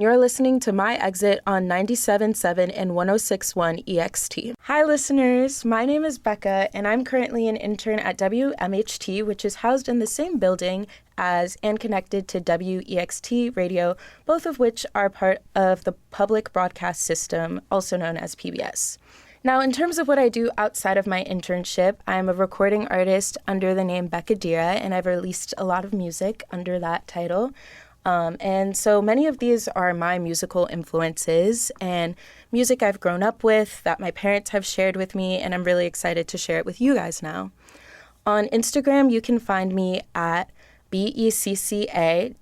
You're listening to My Exit on 97.7 and 106.1 EXT. Hi, listeners. My name is Becca, and I'm currently an intern at WMHT, which is housed in the same building as and connected to WEXT Radio, both of which are part of the public broadcast system, also known as PBS. Now, in terms of what I do outside of my internship, I'm a recording artist under the name Becca Dira, and I've released a lot of music under that title. And so many of these are my musical influences and music I've grown up with that my parents have shared with me, and I'm really excited to share it with you guys now. On Instagram, you can find me at becca.dira.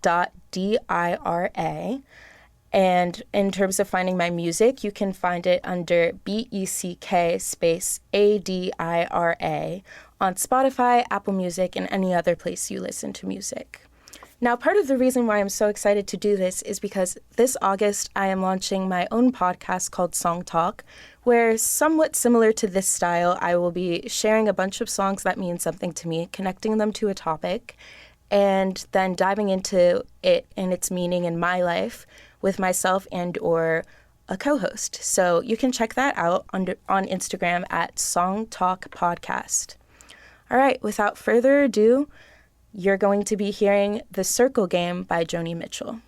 And in terms of finding my music, you can find it under BECK space ADIRA on Spotify, Apple Music, and any other place you listen to music. Now, part of the reason why I'm so excited to do this is because this August I am launching my own podcast called Songtalk, where, somewhat similar to this style, I will be sharing a bunch of songs that mean something to me, connecting them to a topic, and then diving into it and its meaning in my life with myself and or a co-host. So you can check that out on Instagram at Songtalk Podcast. All right, without further ado, you're going to be hearing The Circle Game by Joni Mitchell.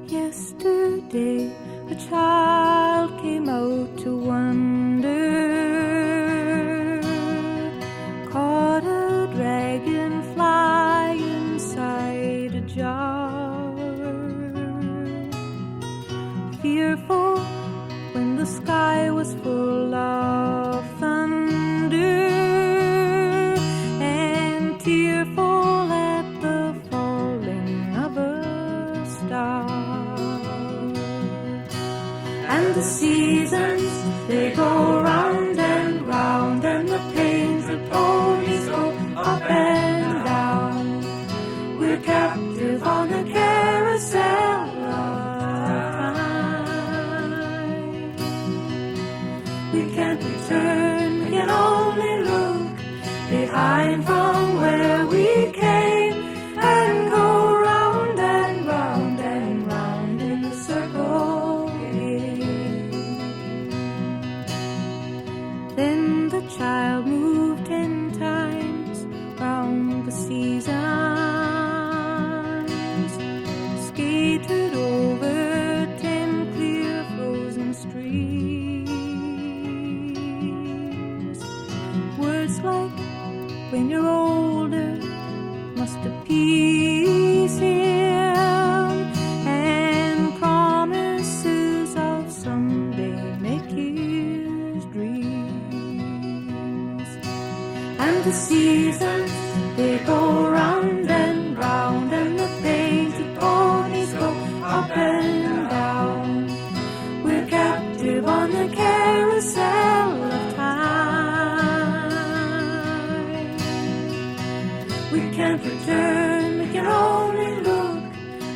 Yesterday, a child came out to wander, caught a dragonfly inside a jar. Fearful when the sky was full of thunder, and tearful at the falling of a star. And the seasons, they go round and round, and the pains of ponies go up and down. We're captive on the carousel of time. We can't return, we can only look behind from where we came, and go round and round and round in the circle game. Then the child moved 10 times round the seasons, skated over 10 clear frozen streams. Words like, when you're older, must appease him, and promises of someday make his dreams. And the seasons, they go round and round, and the painted ponies go up and down. We're captive on the carousel of time. We can't return, we can only look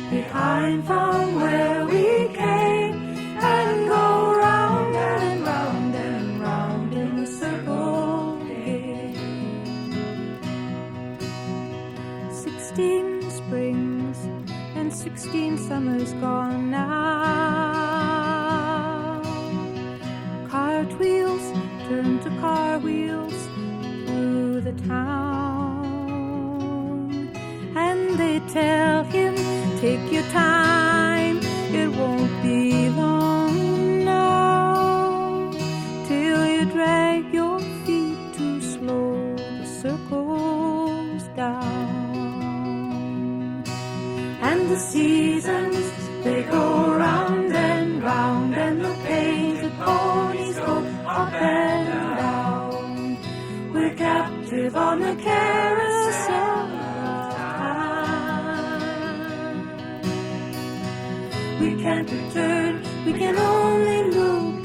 behind from where we came, and go round and round and round in the circle game. 16 springs and 16 summers gone now. Cartwheels turn to car wheels through the town, and they tell him, take your time, it won't be long now, till you drag your feet too slow, the circle's down. And the seasons, they go round and round, and the painted ponies go up and down. We're captive on the carousel of time. We can't return, we can only look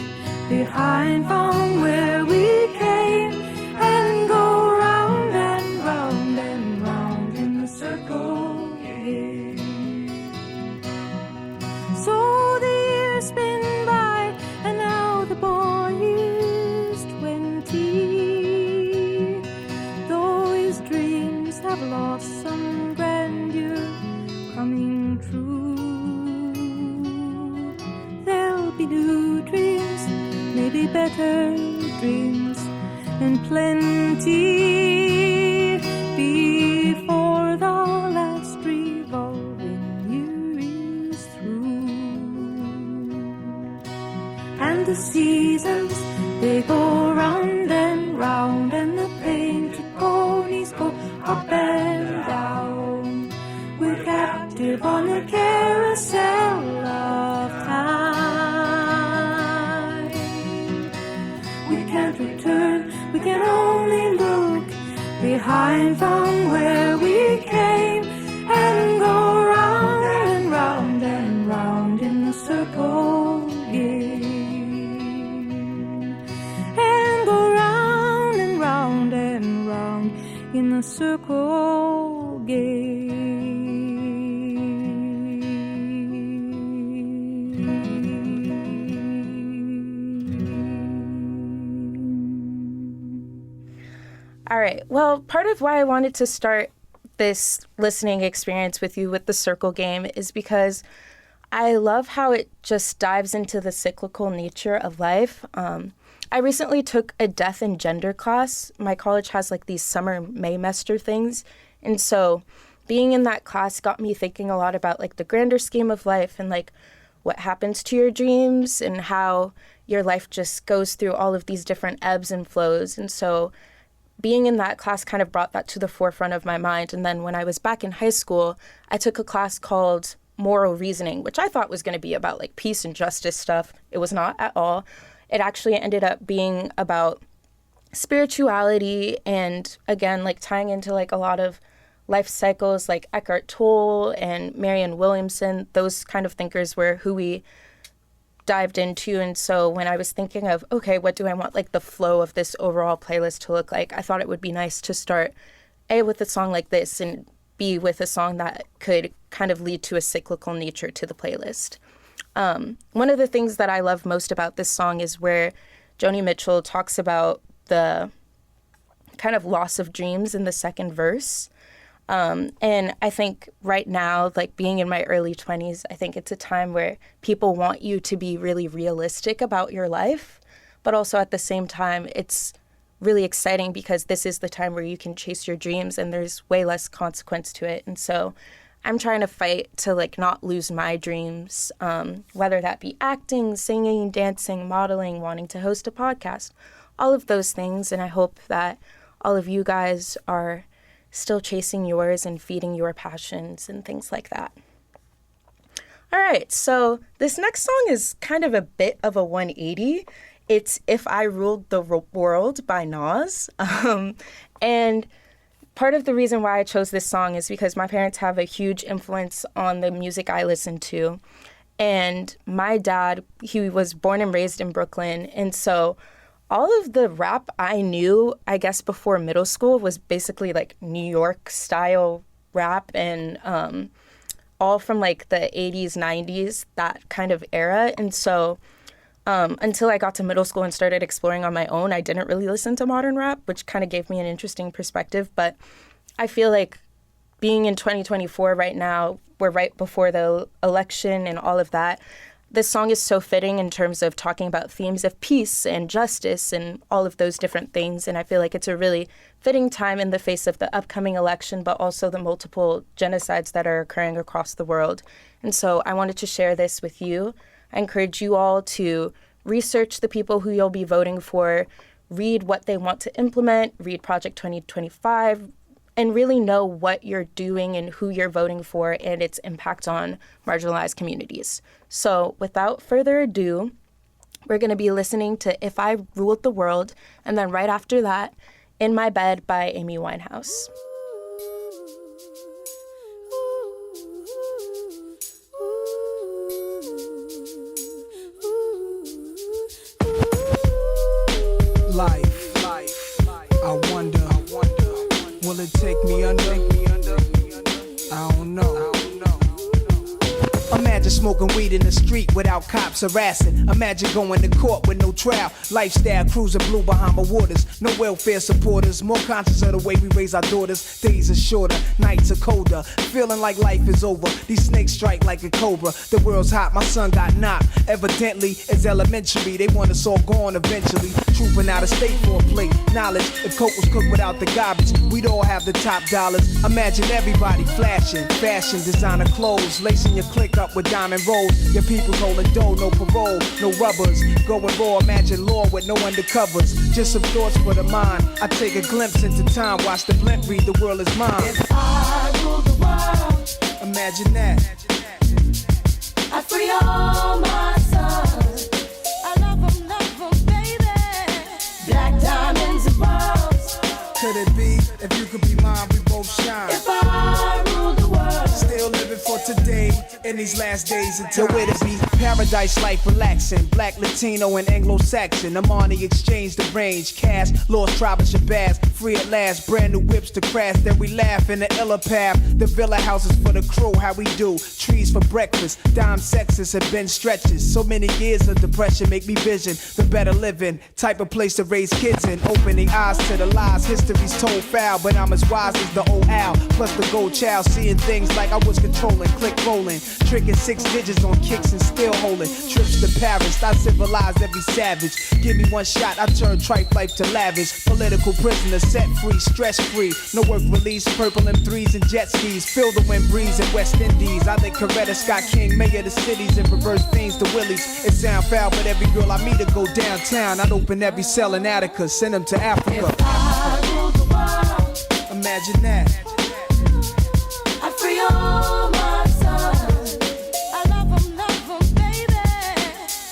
behind from where we came, and go round and round and round in the circle game. So the years spin by, and now the boy is maybe better dreams and plenty before the last revolving year is through. And the seasons, they go round and round, and the painted ponies go up and down. We're captive on a carousel of time. We can't return, we can only look behind from where we came and go round and round and round in the circle game. And go round and round and round in the circle game. All right. Well, part of why I wanted to start this listening experience with you with the circle game is because I love how it just dives into the cyclical nature of life. I recently took a death and gender class. My college has like these summer Maymester things. And so being in that class got me thinking a lot about like the grander scheme of life and like what happens to your dreams and how your life just goes through all of these different ebbs and flows. And so being in that class kind of brought that to the forefront of my mind. And then when I was back in high school, I took a class called Moral Reasoning, which I thought was going to be about like peace and justice stuff. It was not at all. It actually ended up being about spirituality and, again, like tying into like a lot of life cycles like Eckhart Tolle and Marianne Williamson. Those kind of thinkers were who we dived into. And so when I was thinking of, okay, what do I want like the flow of this overall playlist to look like, I thought it would be nice to start A, with a song like this, and B, with a song that could kind of lead to a cyclical nature to the playlist. One of the things that I love most about this song is where Joni Mitchell talks about the kind of loss of dreams in the second verse. And I think right now, like being in my early 20s, I think it's a time where people want you to be really realistic about your life, but also at the same time, it's really exciting because this is the time where you can chase your dreams and there's way less consequence to it. And so I'm trying to fight to like not lose my dreams, whether that be acting, singing, dancing, modeling, wanting to host a podcast, all of those things. And I hope that all of you guys are still chasing yours and feeding your passions and things like that. All right, so this next song is kind of a bit of a 180. It's If I Ruled the World by Nas. And part of the reason why I chose this song is because my parents have a huge influence on the music I listen to. And my dad, he was born and raised in Brooklyn. And so all of the rap I knew, I guess, before middle school was basically like New York style rap and all from like the 80s, 90s, that kind of era. And so until I got to middle school and started exploring on my own, I didn't really listen to modern rap, which kind of gave me an interesting perspective. But I feel like being in 2024 right now, we're right before the election and all of that. This song is so fitting in terms of talking about themes of peace and justice and all of those different things. And I feel like it's a really fitting time in the face of the upcoming election, but also the multiple genocides that are occurring across the world. And so I wanted to share this with you. I encourage you all to research the people who you'll be voting for, read what they want to implement, read Project 2025, and really know what you're doing and who you're voting for and its impact on marginalized communities. So without further ado, we're going to be listening to If I Ruled the World, and then right after that, In My Bed by Amy Winehouse. Life, I wonder, will it take me under? I don't know. Imagine smoking Smoking weed in the street without cops harassing. Imagine going to court with no trial. Lifestyle cruising blue Bahama waters. No welfare supporters. More conscious of the way we raise our daughters. Days are shorter, nights are colder. Feeling like life is over. These snakes strike like a cobra. The world's hot, my son got knocked. Evidently, it's elementary. They want us all gone eventually. Trooping out of state for a plate. Knowledge, if coke was cooked without the garbage, we'd all have the top dollars. Imagine everybody flashing. Fashion, designer clothes. Lacing your click up with diamond rolls. Your people holding dough, no parole, no rubbers. Going raw, imagine law with no undercovers. Just some thoughts for the mind. I take a glimpse into time. Watch the blimp read, the world is mine. If I rule the world, imagine that. I free all my sons. I love 'em, baby. Black diamonds and pearls. Could it be? If you could be mine, we both shine. If I rule the world, still living for today in these last days until where to be. Paradise life relaxing. Black, Latino, and Anglo-Saxon. Amani exchange the range. Cash, lost tribe of Shabazz. Free at last. Brand new whips to crash. Then we laugh in the illa path. The villa houses for the crew. How we do. Trees for breakfast. Dime sexes have been stretches. So many years of depression make me vision the better living. Type of place to raise kids in. Opening eyes to the lies. History's told foul. But I'm as wise as the old owl. Plus the gold child. Seeing things like I was controlling. Click rolling. Tricking 6 digits on kicks and still holding. Trips to Paris, I civilized every savage. Give me one shot, I turn tripe life to lavish. Political prisoner, set free, stress free. No work release, purple M3s and jet skis. Feel the wind breeze in West Indies. I think Coretta Scott King, mayor of the cities, and reverse things to Willies. It sound foul, but every girl I meet to go downtown. I'd open every cell in Attica, send them to Africa. if I rule the world, Imagine that. I free all my sons. I love 'em, baby.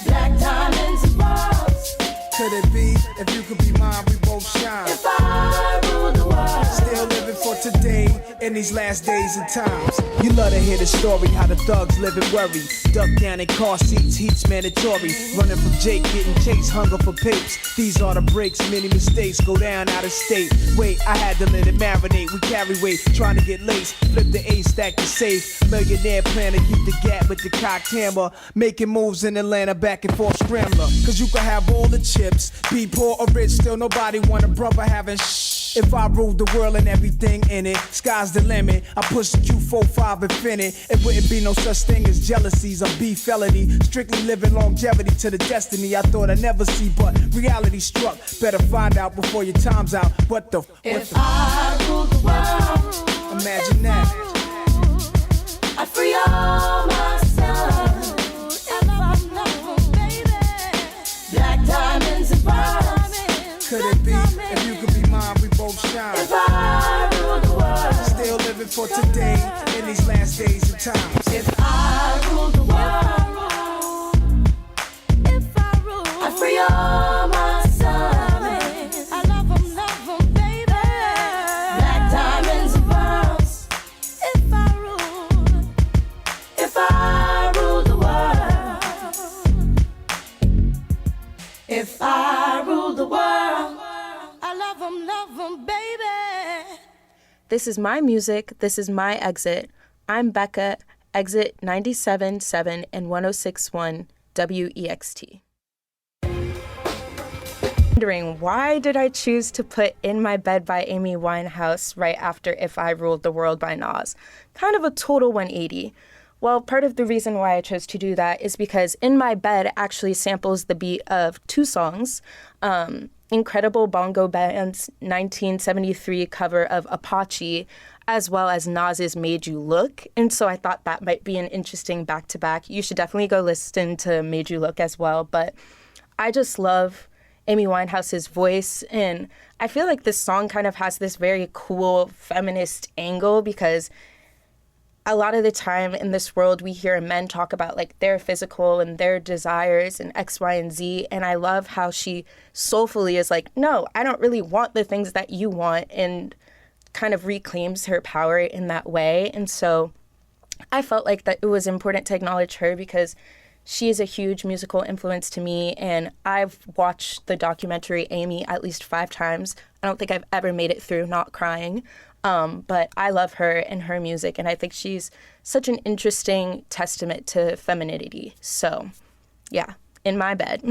Black diamonds and pearls. Could it be? If you could be mine, we both shine. If I rule the world, Still living for today in these last days and times. You love to hear the story, how the thugs live in worry. Duck down in car seats, heat's mandatory. Running from Jake, getting chased, hunger for papes. These are the breaks, many mistakes go down out of state. Wait, I had to let it marinate. We carry weight, trying to get laced. Flip the A, stack the safe. Millionaire plan to keep the gap with the cocked hammer. Making moves in Atlanta, back and forth scrambler. Cause you can have all the chips. Be poor or rich, still nobody want a brother having If I ruled the world and everything in it, sky's the limit. I push the Q45 infinite. It wouldn't be no such thing as jealousies or beef felony. Strictly living longevity to the destiny I thought I'd never see, but reality struck. Better find out before your time's out. What the? if I rule the world, Imagine that. I free all my sons. I love 'em, baby. Black diamonds and pearls. Could it be? If you could be mine, we both shine. If I rule the world, Still living for today in these last days and times. if I rule the world, if I rule, I free all my sons. I love 'em, baby. Black diamonds and pearls. If I rule the world, if I rule the world, I love 'em, baby. This is my music. This is my exit. I'm Becca, exit 97.7 and 106.1 WEXT. Wondering, why did I choose to put In My Bed by Amy Winehouse right after If I Ruled the World by Nas? Kind of a total 180. Well, part of the reason why I chose to do that is because In My Bed actually samples the beat of 2 songs. Incredible Bongo Band's 1973 cover of Apache, as well as Nas's Made You Look. And so I thought that might be an interesting back-to-back. You should definitely go listen to Made You Look as well. But I just love Amy Winehouse's voice. And I feel like this song kind of has this very cool feminist angle because a lot of the time in this world, we hear men talk about like their physical and their desires and X, Y, and Z. And I love how she soulfully is like, no, I don't really want the things that you want, and kind of reclaims her power in that way. And so I felt like that it was important to acknowledge her because she is a huge musical influence to me. And I've watched the documentary Amy at least 5 times. I don't think I've ever made it through not crying. But I love her and her music, and I think she's such an interesting testament to femininity. So, yeah, in my bed.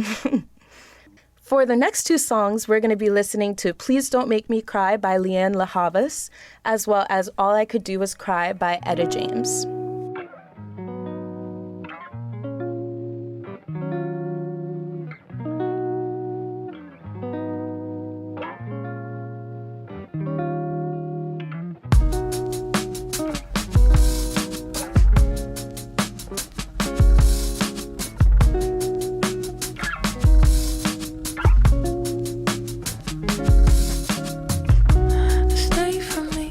For the next two songs, we're going to be listening to Please Don't Make Me Cry by Leanne LaHavas, as well as All I Could Do Was Cry by Etta James. Stay for me,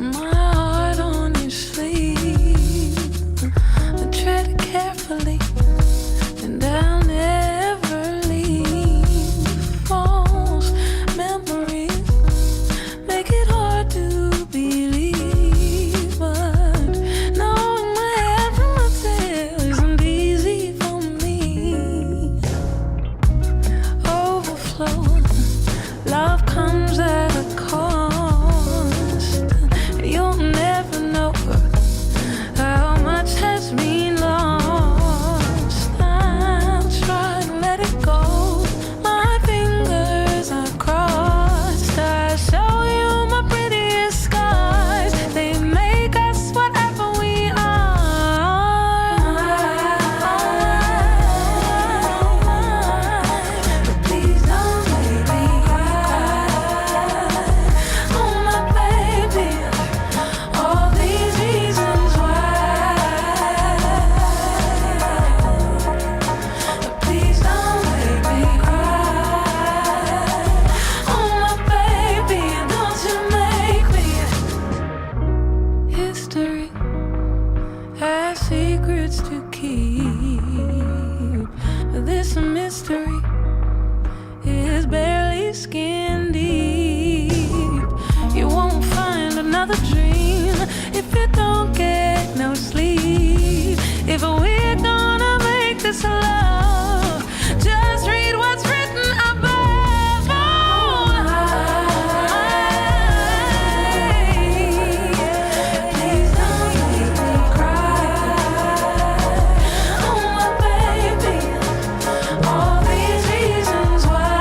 my heart on your sleeve. I tread it carefully, and I'll never leave. False memories make it hard to believe, but knowing my head from my tail isn't easy for me. Overflow. Love comes at a cost. You'll never know how much has been lost. I'll try to let it go. My fingers are crossed. I show you my prettiest scars. They make us whatever we are. But please don't make me cry. Oh my baby, all these reasons why. But please don't make me cry. Oh my baby, don't you make me. History has secrets to keep. This mystery is barely skin deep. You won't find another dream if you don't get no sleep. If we're gonna make this love, just read what's written above. Please don't make me cry. Oh my baby, all these reasons why.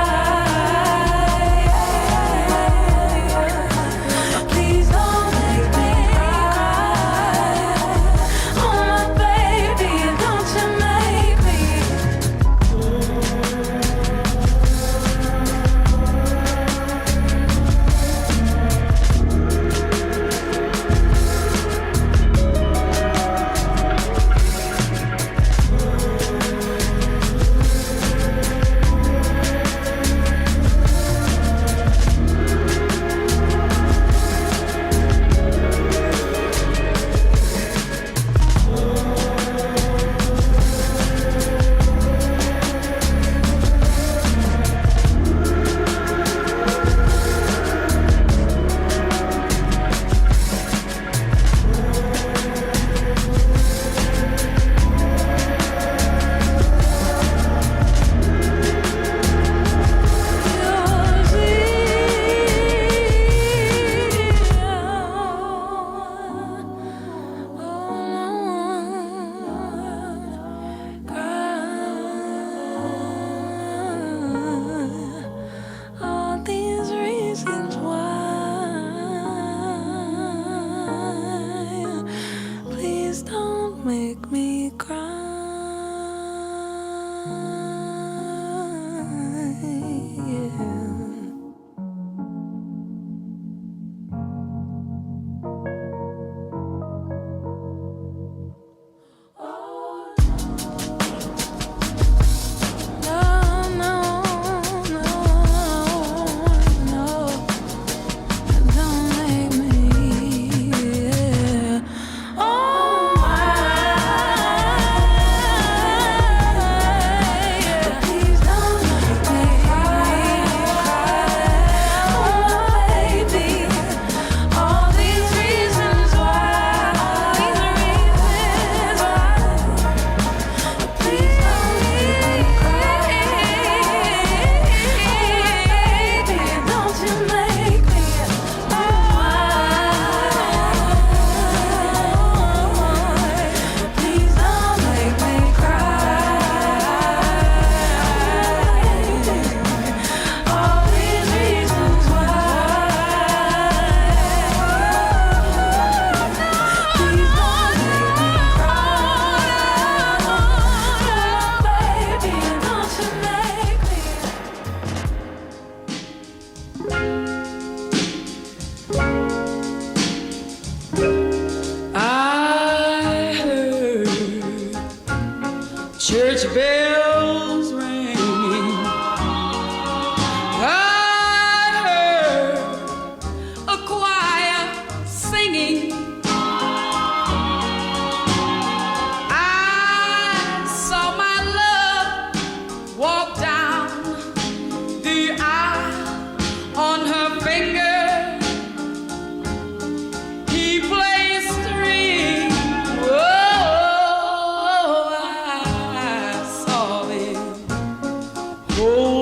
Please don't make me cry. Oh my baby, don't you make me.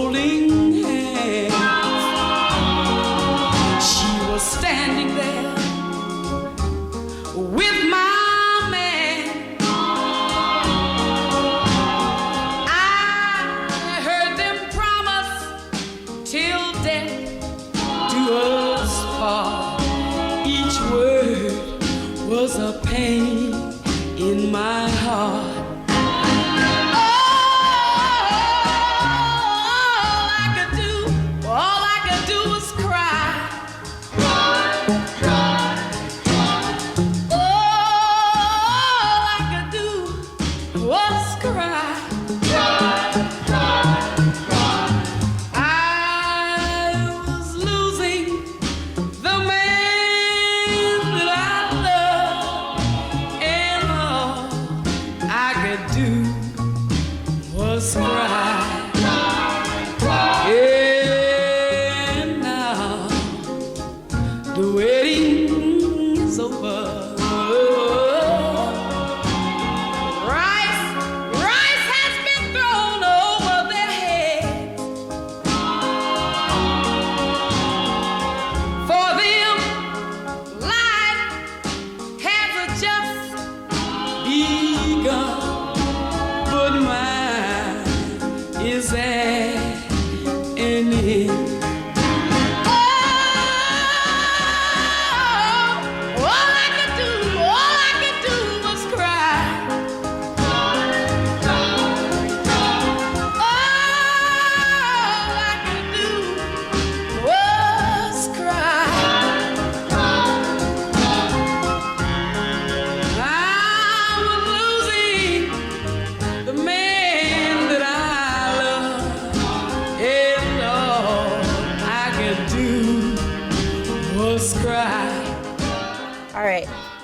holding hands. She was standing there with my man. I heard them promise till death do us part. Each word was a pain in my heart.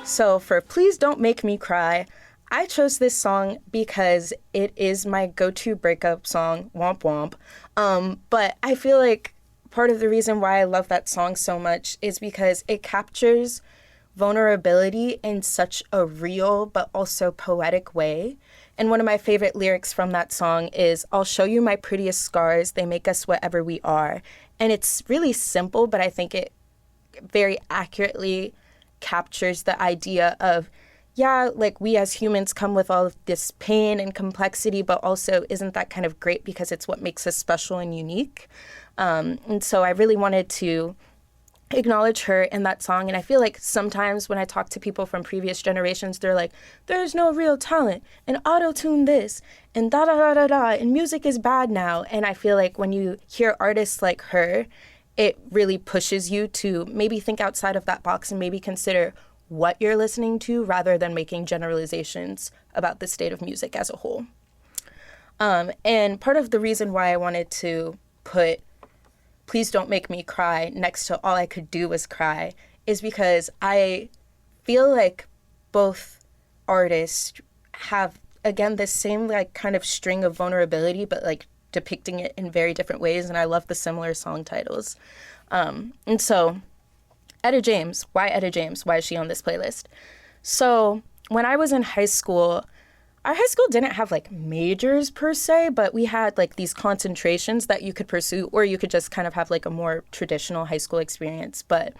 So for Please Don't Make Me Cry, I chose this song because it is my go-to breakup song, womp womp. But I feel like part of the reason why I love that song so much is because it captures vulnerability in such a real but also poetic way. And one of my favorite lyrics from that song is, "I'll show you my prettiest scars, they make us whatever we are." And it's really simple, but I think it very accurately captures the idea of, yeah, like we as humans come with all of this pain and complexity, but also isn't that kind of great because it's what makes us special and unique. And so I really wanted to acknowledge her in that song. And I feel like sometimes when I talk to people from previous generations, they're like, there's no real talent and auto-tune this and da-da-da-da-da and music is bad now. And I feel like when you hear artists like her, it really pushes you to maybe think outside of that box and maybe consider what you're listening to rather than making generalizations about the state of music as a whole. And part of the reason why I wanted to put Please Don't Make Me Cry next to All I Could Do Was Cry is because I feel like both artists have, again, this same like kind of string of vulnerability, but like depicting it in very different ways, and I love the similar song titles. And so, Etta James. Why Etta James? Why is she on this playlist? So, when I was in high school, our high school didn't have like majors per se, but we had like these concentrations that you could pursue, or you could just kind of have like a more traditional high school experience. But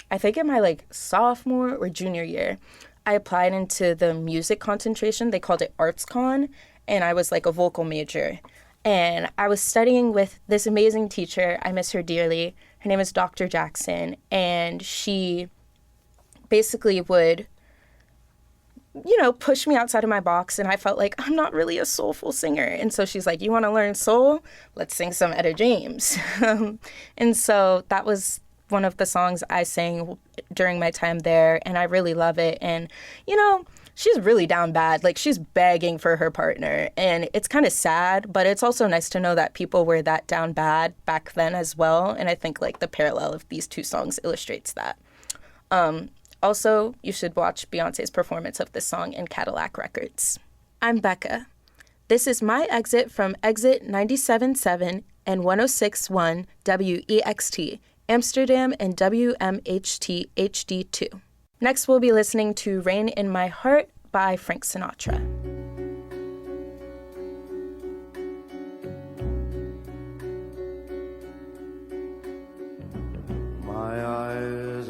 I think in my like sophomore or junior year, I applied into the music concentration. They called it Arts Con, and I was like a vocal major. And I was studying with this amazing teacher. I miss her dearly. Her name is Dr. Jackson. And she basically would, push me outside of my box. And I felt like I'm not really a soulful singer. And so she's like, you want to learn soul? Let's sing some Etta James. And so that was one of the songs I sang during my time there. And I really love it. And, she's really down bad. Like, she's begging for her partner. And it's kind of sad, but it's also nice to know that people were that down bad back then as well. And I think, like, the parallel of these two songs illustrates that. Also, you should watch Beyonce's performance of this song in Cadillac Records. I'm Becca. This is my exit from Exit 97.7 and 106.1 WEXT, Amsterdam and WMHT HD2. Next, we'll be listening to Rain in My Heart by Frank Sinatra.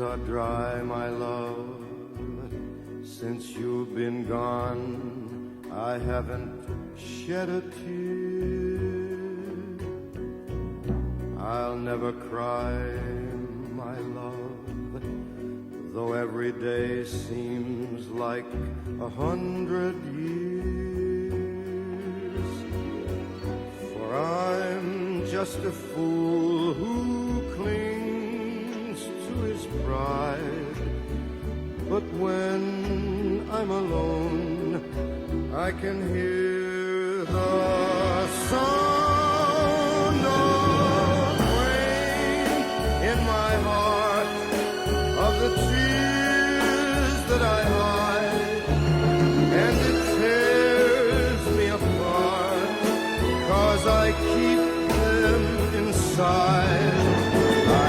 are dry, my love. Since you've been gone, I haven't shed a tear. I'll never cry, my love, though every day seems like 100 years. For I'm just a fool who clings to his pride. But when I'm alone, I can hear the sound of rain in my heart, of the tears that I hide, and it tears me apart, 'cause I keep them inside.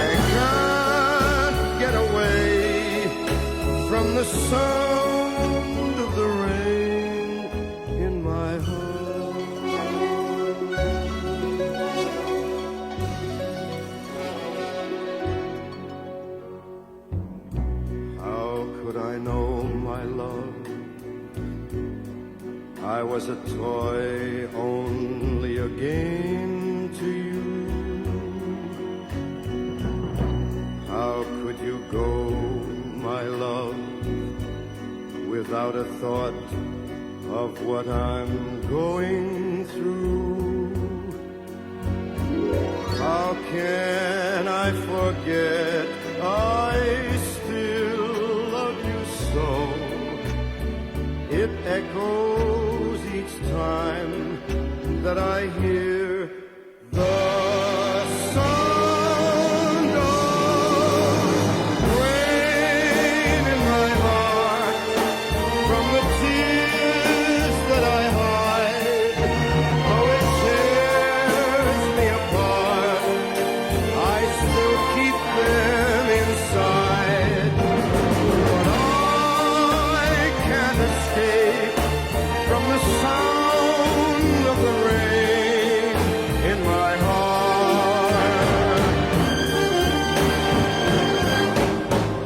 I can't get away from the sound of the rain in my heart. How could I know, my love, I was a toy, only a game to you? How could you go, my love, without a thought of what I'm going through? How can I forget I still love you so? It echoes each time that I hear the sound of rain in my heart, from the tears that I hide. Oh, it tears me apart, I still keep them inside. But I can't escape from the sound of the rain in my heart.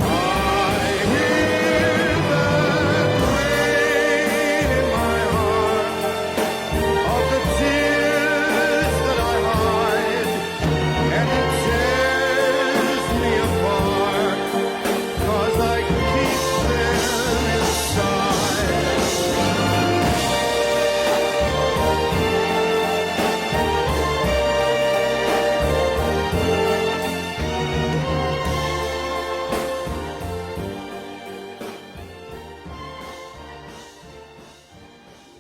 I hear that rain in my heart, of the tears that I hide, and it tears me apart, 'cause I keep them inside.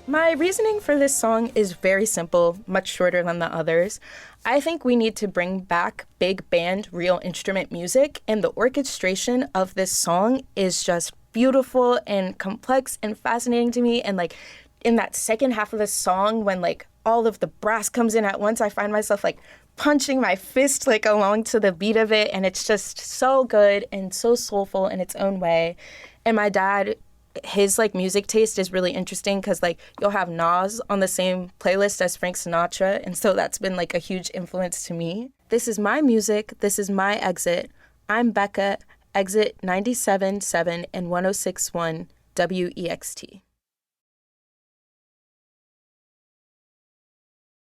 My reasoning for this song is very simple, much shorter than the others. I think we need to bring back big band, real instrument music, and the orchestration of this song is just beautiful and complex and fascinating to me. And like in that second half of the song, when like all of the brass comes in at once, I find myself like punching my fist like along to the beat of it, and it's just so good and so soulful in its own way. And my dad, his like music taste is really interesting because like you'll have Nas on the same playlist as Frank Sinatra, and so that's been like a huge influence to me. This is my music. This is my exit. I'm Becca, exit 97.7 and 106.1 WEXT.